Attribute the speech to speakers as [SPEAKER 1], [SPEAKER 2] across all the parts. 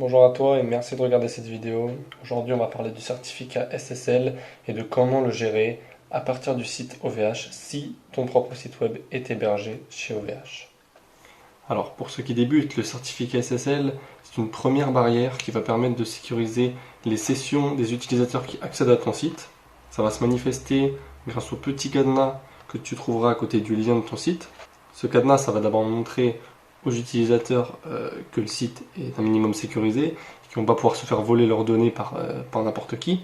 [SPEAKER 1] Bonjour à toi et merci de regarder cette vidéo. Aujourd'hui, on va parler du certificat SSL et de comment le gérer à partir du site OVH si ton propre site web est hébergé chez OVH. Alors, pour ceux qui débutent, le certificat SSL, c'est une première barrière qui va permettre de sécuriser les sessions des utilisateurs qui accèdent à ton site. Ça va se manifester grâce au petit cadenas que tu trouveras à côté du lien de ton site. Ce cadenas, ça va d'abord montrer aux utilisateurs que le site est un minimum sécurisé, qu'ils ne vont pas pouvoir se faire voler leurs données par n'importe qui.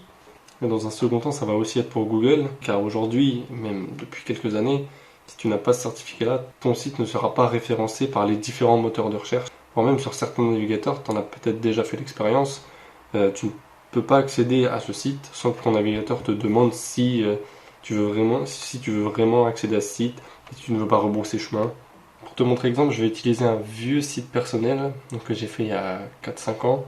[SPEAKER 1] Mais dans un second temps, ça va aussi être pour Google, car aujourd'hui, même depuis quelques années, si tu n'as pas ce certificat-là, ton site ne sera pas référencé par les différents moteurs de recherche. Voire même sur certains navigateurs, tu en as peut-être déjà fait l'expérience, tu ne peux pas accéder à ce site sans que ton navigateur te demande si tu veux vraiment accéder à ce site et si tu ne veux pas rebrousser chemin. Pour te montrer exemple, je vais utiliser un vieux site personnel que j'ai fait il y a 4-5 ans.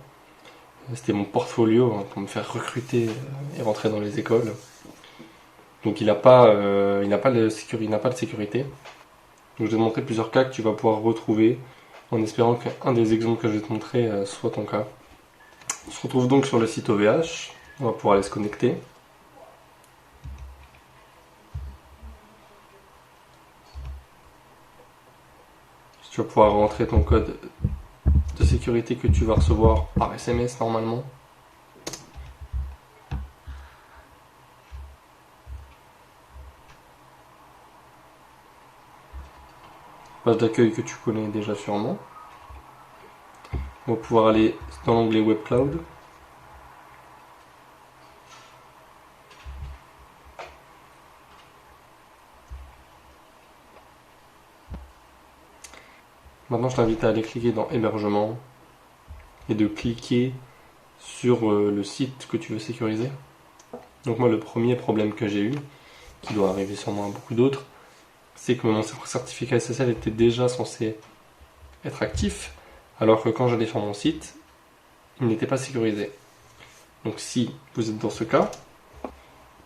[SPEAKER 1] C'était mon portfolio pour me faire recruter et rentrer dans les écoles. Donc il n'a pas de sécurité. Donc je vais te montrer plusieurs cas que tu vas pouvoir retrouver en espérant qu'un des exemples que je vais te montrer soit ton cas. On se retrouve donc sur le site OVH. On va pouvoir aller se connecter. Tu vas pouvoir rentrer ton code de sécurité que tu vas recevoir par SMS normalement. Page d'accueil que tu connais déjà sûrement. On va pouvoir aller dans l'onglet Web Cloud. Maintenant, je t'invite à aller cliquer dans Hébergement et de cliquer sur le site que tu veux sécuriser. Donc moi, le premier problème que j'ai eu, qui doit arriver sûrement à beaucoup d'autres, c'est que mon certificat SSL était déjà censé être actif, alors que quand j'allais sur mon site, il n'était pas sécurisé. Donc si vous êtes dans ce cas,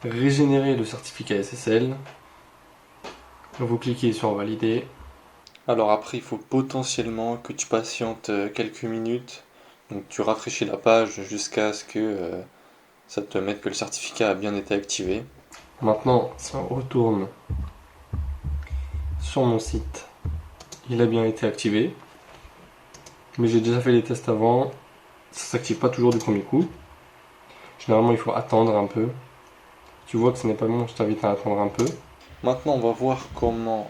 [SPEAKER 1] régénérez le certificat SSL, vous cliquez sur Valider. Alors après, il faut potentiellement que tu patientes quelques minutes. Donc tu rafraîchis la page jusqu'à ce que ça te mette que le certificat a bien été activé. Maintenant, si on retourne sur mon site, il a bien été activé. Mais j'ai déjà fait les tests avant, ça s'active pas toujours du premier coup. Généralement, il faut attendre un peu. Tu vois que ce n'est pas bon, je t'invite à attendre un peu. Maintenant, on va voir comment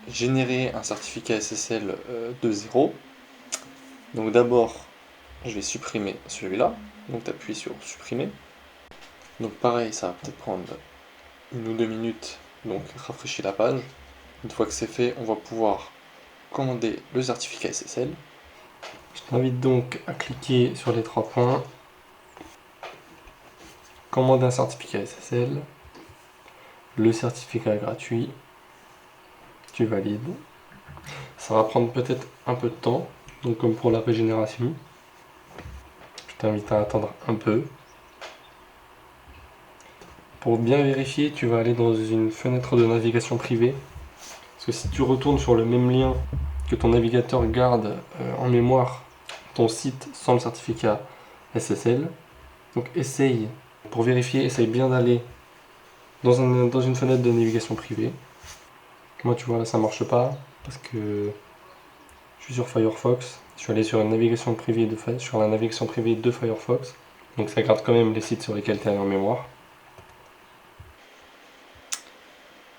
[SPEAKER 1] générer un certificat SSL de zéro. Donc d'abord, je vais supprimer celui-là. Donc tu appuies sur supprimer. Donc pareil, ça va peut-être prendre 1 ou 2 minutes. Donc rafraîchis la page. Une fois que c'est fait, on va pouvoir commander le certificat SSL. Je t'invite donc à cliquer sur les 3 points. Commander un certificat SSL. Le certificat est gratuit. Tu valides. Ça va prendre peut-être un peu de temps, donc comme pour la régénération. Je t'invite à attendre un peu. Pour bien vérifier, tu vas aller dans une fenêtre de navigation privée. Parce que si tu retournes sur le même lien que ton navigateur garde en mémoire ton site sans le certificat SSL, donc pour vérifier, essaye bien d'aller dans une fenêtre de navigation privée. Moi, tu vois, là, ça marche pas parce que je suis sur Firefox. Je suis allé sur la navigation privée de Firefox. Donc ça garde quand même les sites sur lesquels tu es en mémoire.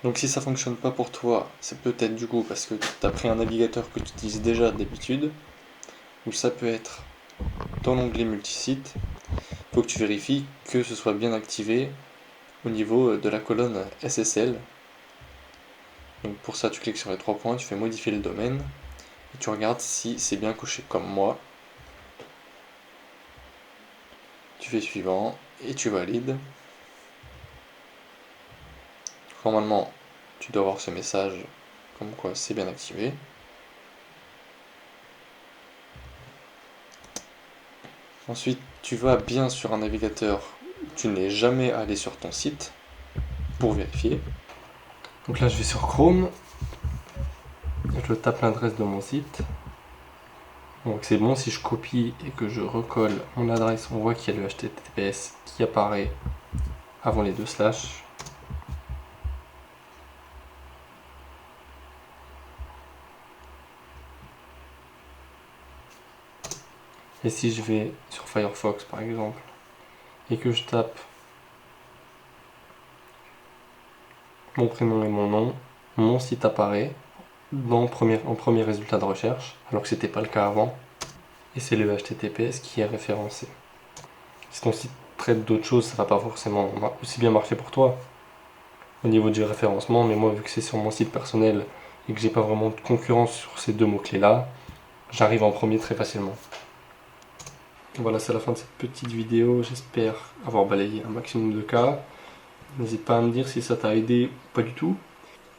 [SPEAKER 1] Donc si ça fonctionne pas pour toi, c'est peut-être du coup parce que tu as pris un navigateur que tu utilises déjà d'habitude, ou ça peut être dans l'onglet multisite. Il faut que tu vérifies que ce soit bien activé au niveau de la colonne SSL. Donc pour ça, tu cliques sur les 3 points, tu fais modifier le domaine, et tu regardes si c'est bien coché comme moi. Tu fais suivant, et tu valides. Normalement, tu dois avoir ce message comme quoi c'est bien activé. Ensuite, tu vas bien sur un navigateur où tu n'es jamais allé sur ton site pour vérifier. Donc là, je vais sur Chrome. Je tape l'adresse de mon site. Donc c'est bon, si je copie et que je recolle mon adresse, on voit qu'il y a le HTTPS qui apparaît avant les deux slash. Et si je vais sur Firefox par exemple, et que je tape mon prénom et mon nom, mon site apparaît en premier résultat de recherche, alors que c'était pas le cas avant. Et c'est le HTTPS qui est référencé. Si ton site traite d'autres choses, ça va pas forcément aussi bien marcher pour toi au niveau du référencement, mais moi vu que c'est sur mon site personnel et que j'ai pas vraiment de concurrence sur ces deux mots-clés là, j'arrive en premier très facilement. Voilà, c'est la fin de cette petite vidéo, j'espère avoir balayé un maximum de cas. N'hésite pas à me dire si ça t'a aidé ou pas du tout.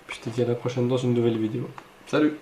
[SPEAKER 1] Puis je te dis à la prochaine dans une nouvelle vidéo. Salut!